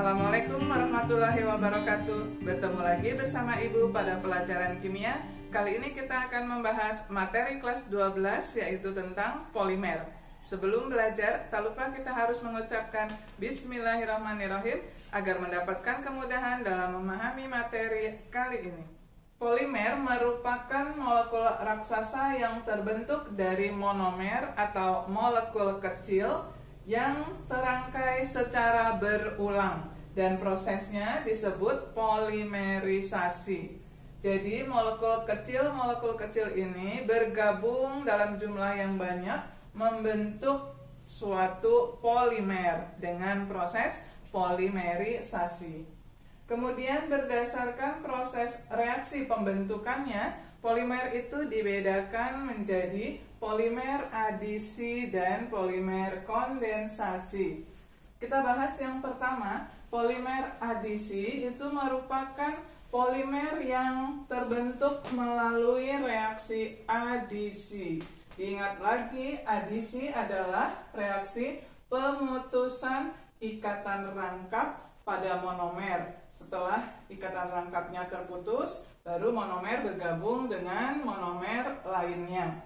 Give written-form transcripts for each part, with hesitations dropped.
Assalamualaikum warahmatullahi wabarakatuh. Bertemu lagi bersama Ibu pada pelajaran kimia. Kali ini kita akan membahas materi kelas 12 yaitu tentang polimer. Sebelum belajar, tak lupa kita harus mengucapkan Bismillahirrahmanirrahim agar mendapatkan kemudahan dalam memahami materi kali ini. Polimer merupakan molekul raksasa yang terbentuk dari monomer atau molekul kecil yang terangkai secara berulang dan prosesnya disebut polimerisasi. Jadi molekul kecil ini bergabung dalam jumlah yang banyak membentuk suatu polimer dengan proses polimerisasi. Kemudian berdasarkan proses reaksi pembentukannya, polimer itu dibedakan menjadi polimer adisi dan polimer kondensasi. Kita bahas yang pertama, polimer adisi itu merupakan polimer yang terbentuk melalui reaksi adisi. Diingat lagi, adisi adalah reaksi pemutusan ikatan rangkap pada monomer. Setelah ikatan rangkapnya terputus, baru monomer bergabung dengan monomer lainnya.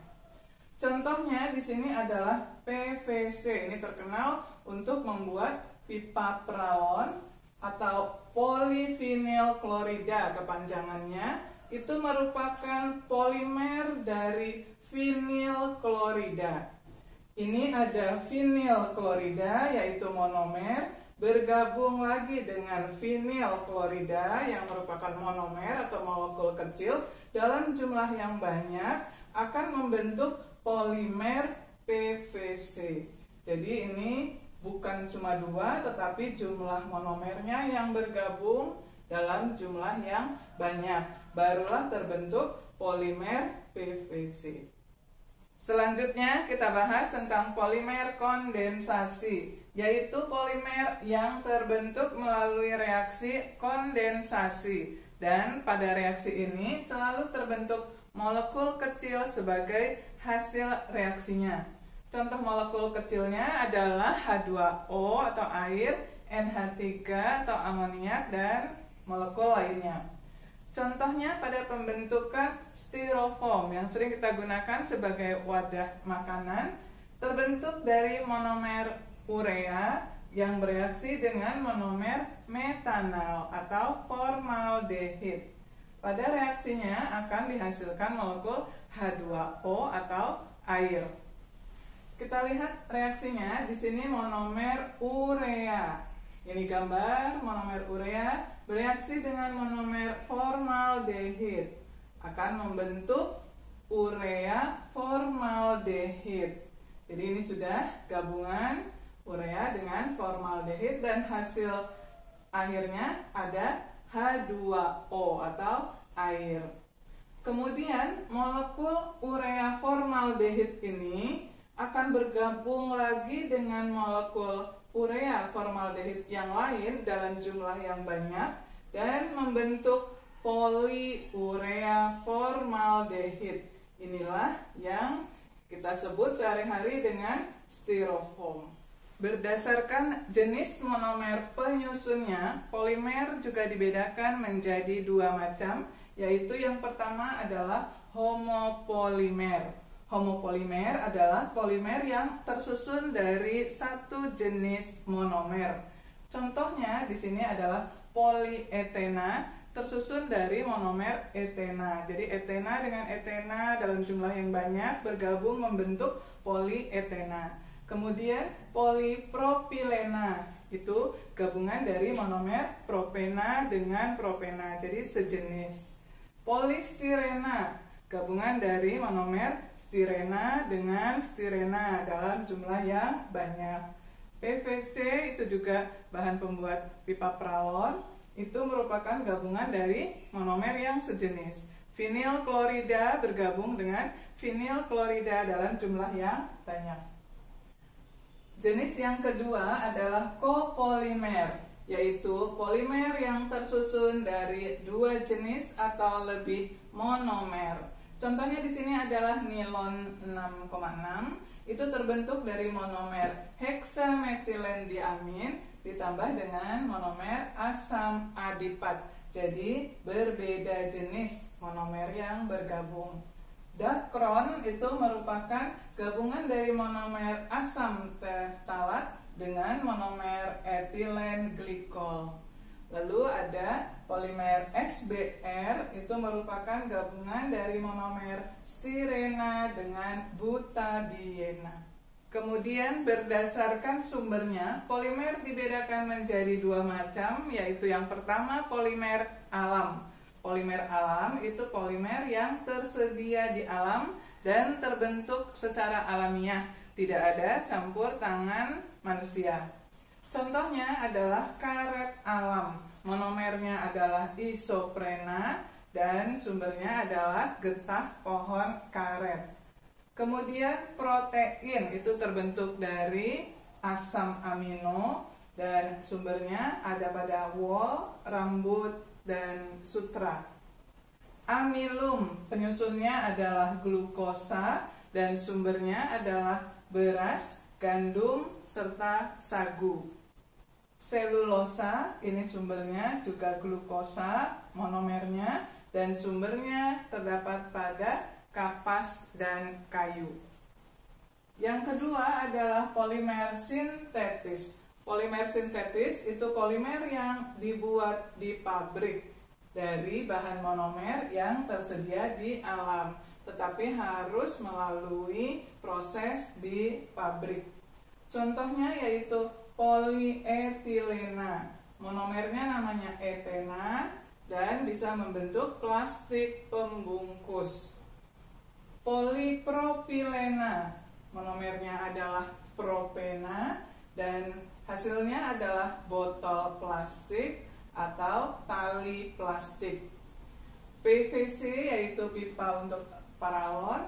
Contohnya di sini adalah PVC. Ini terkenal untuk membuat pipa pralon atau polyvinyl klorida kepanjangannya. Itu merupakan polimer dari vinyl klorida. Ini ada vinyl klorida yaitu monomer bergabung lagi dengan vinyl klorida yang merupakan monomer atau molekul kecil dalam jumlah yang banyak akan membentuk polimer PVC. Jadi ini bukan cuma dua, tetapi jumlah monomernya yang bergabung dalam jumlah yang banyak. Barulah terbentuk polimer PVC. Selanjutnya kita bahas tentang polimer kondensasi, yaitu polimer yang terbentuk melalui reaksi kondensasi. Dan pada reaksi ini selalu terbentuk molekul kecil sebagai hasil reaksinya. Contoh molekul kecilnya adalah H2O atau air, NH3 atau amoniak, dan molekul lainnya. Contohnya pada pembentukan styrofoam yang sering kita gunakan sebagai wadah makanan, terbentuk dari monomer urea yang bereaksi dengan monomer metanal atau formaldehid. Pada reaksinya akan dihasilkan molekul H2O atau air. Kita lihat reaksinya di sini monomer urea. Ini gambar monomer urea bereaksi dengan monomer formaldehid akan membentuk urea formaldehid. Jadi ini sudah gabungan urea dengan formaldehid dan hasil akhirnya ada H2O atau air. Kemudian molekul urea formaldehid ini akan bergabung lagi dengan molekul urea formaldehid yang lain dalam jumlah yang banyak dan membentuk poliurea formaldehid. Inilah yang kita sebut sehari-hari dengan styrofoam. Berdasarkan jenis monomer penyusunnya, polimer juga dibedakan menjadi dua macam, yaitu yang pertama adalah homopolimer. Homopolimer adalah polimer yang tersusun dari satu jenis monomer. Contohnya di sini adalah polietena tersusun dari monomer etena. Jadi etena dengan etena dalam jumlah yang banyak bergabung membentuk polietena. Kemudian polipropilena itu gabungan dari monomer propena dengan propena, jadi sejenis. Polistirena gabungan dari monomer stirena dengan stirena dalam jumlah yang banyak. PVC itu juga bahan pembuat pipa pralon, itu merupakan gabungan dari monomer yang sejenis. Vinyl klorida bergabung dengan vinyl klorida dalam jumlah yang banyak. Jenis yang kedua adalah copolimer, yaitu polimer yang tersusun dari dua jenis atau lebih monomer. Contohnya di sini adalah nilon 6,6, itu terbentuk dari monomer heksametilendiamin ditambah dengan monomer asam adipat. Jadi berbeda jenis monomer yang bergabung. Dacron itu merupakan gabungan dari monomer asam tereftalat dengan monomer etilen glikol. Lalu ada polimer SBr, itu merupakan gabungan dari monomer stirena dengan butadiena. Kemudian berdasarkan sumbernya, polimer dibedakan menjadi dua macam, yaitu yang pertama polimer alam. Polimer alam itu polimer yang tersedia di alam dan terbentuk secara alamiah, tidak ada campur tangan manusia. Contohnya adalah karet alam, monomernya adalah isoprena dan sumbernya adalah getah pohon karet. Kemudian protein itu terbentuk dari asam amino dan sumbernya ada pada wol, rambut, dan sutra. Amilum penyusunnya adalah glukosa dan sumbernya adalah beras, gandum, serta sagu. Selulosa ini sumbernya juga glukosa, monomernya, dan sumbernya terdapat pada kapas dan kayu. Yang kedua adalah polimer sintetis. Polimer sintetis itu polimer yang dibuat di pabrik dari bahan monomer yang tersedia di alam, tetapi harus melalui proses di pabrik. Contohnya yaitu polietilena, monomernya namanya etena dan bisa membentuk plastik pembungkus. Polipropilena, monomernya adalah propena dan hasilnya adalah botol plastik atau tali plastik. PVC yaitu pipa untuk paralon,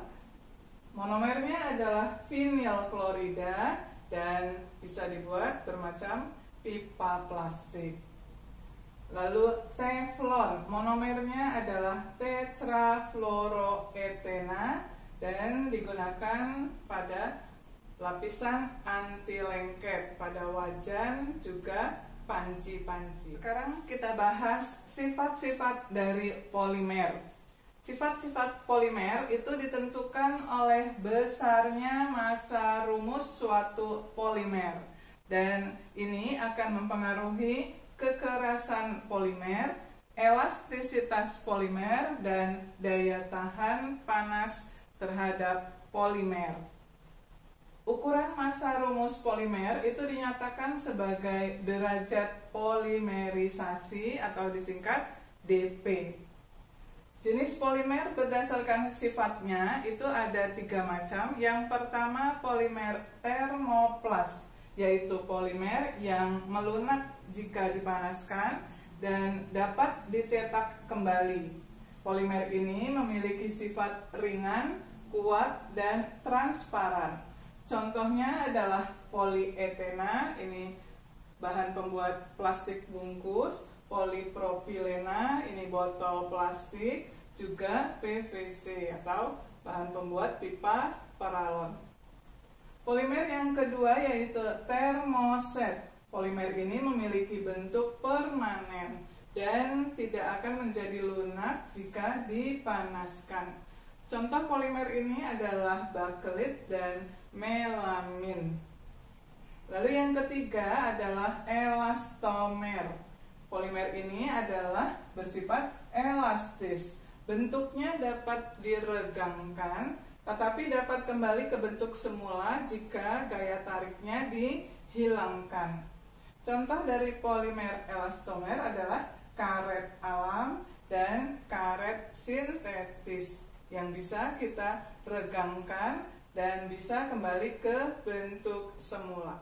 monomernya adalah vinyl klorida dan bisa dibuat bermacam pipa plastik. Lalu teflon, monomernya adalah tetrafluoroetena dan digunakan pada lapisan anti lengket, pada wajan juga panci-panci. Sekarang kita bahas sifat-sifat dari polimer. Sifat-sifat polimer itu ditentukan oleh besarnya massa rumus suatu polimer, dan ini akan mempengaruhi kekerasan polimer, elastisitas polimer, dan daya tahan panas terhadap polimer. Ukuran massa rumus polimer itu dinyatakan sebagai derajat polimerisasi atau disingkat dP. Jenis polimer berdasarkan sifatnya itu ada 3 macam. Yang pertama polimer termoplas, yaitu polimer yang melunak jika dipanaskan dan dapat dicetak kembali. Polimer ini memiliki sifat ringan, kuat, dan transparan. Contohnya adalah polietena, ini bahan pembuat plastik bungkus, polipropilena, ini botol plastik, juga PVC atau bahan pembuat pipa paralon. Polimer yang kedua yaitu termoset. Polimer ini memiliki bentuk permanen dan tidak akan menjadi lunak jika dipanaskan. Contoh polimer ini adalah bakelit dan melamin. Lalu yang ketiga adalah elastomer. Polimer ini adalah bersifat elastis. Bentuknya dapat diregangkan, tetapi dapat kembali ke bentuk semula jika gaya tariknya dihilangkan. Contoh dari polimer elastomer adalah karet alam dan karet sintetis yang bisa kita regangkan dan bisa kembali ke bentuk semula.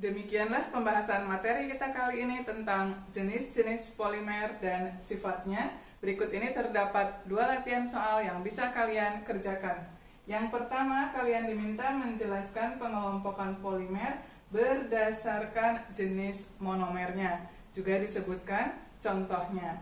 Demikianlah pembahasan materi kita kali ini tentang jenis-jenis polimer dan sifatnya. Berikut ini terdapat 2 latihan soal yang bisa kalian kerjakan. Yang pertama, kalian diminta menjelaskan pengelompokan polimer berdasarkan jenis monomernya. Juga disebutkan contohnya.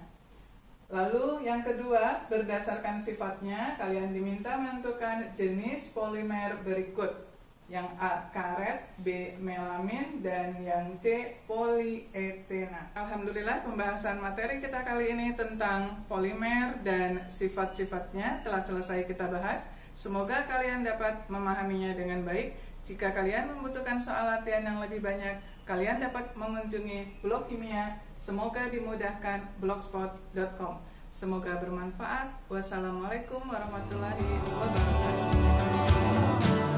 Lalu yang kedua, berdasarkan sifatnya, kalian diminta menentukan jenis polimer berikut. Yang A, karet, B, melamin, dan yang C, polietena. Alhamdulillah, pembahasan materi kita kali ini tentang polimer dan sifat-sifatnya telah selesai kita bahas. Semoga kalian dapat memahaminya dengan baik. Jika kalian membutuhkan soal latihan yang lebih banyak, kalian dapat mengunjungi blog kimia. Semoga dimudahkan blogspot.com. Semoga bermanfaat. Wassalamualaikum warahmatullahi wabarakatuh.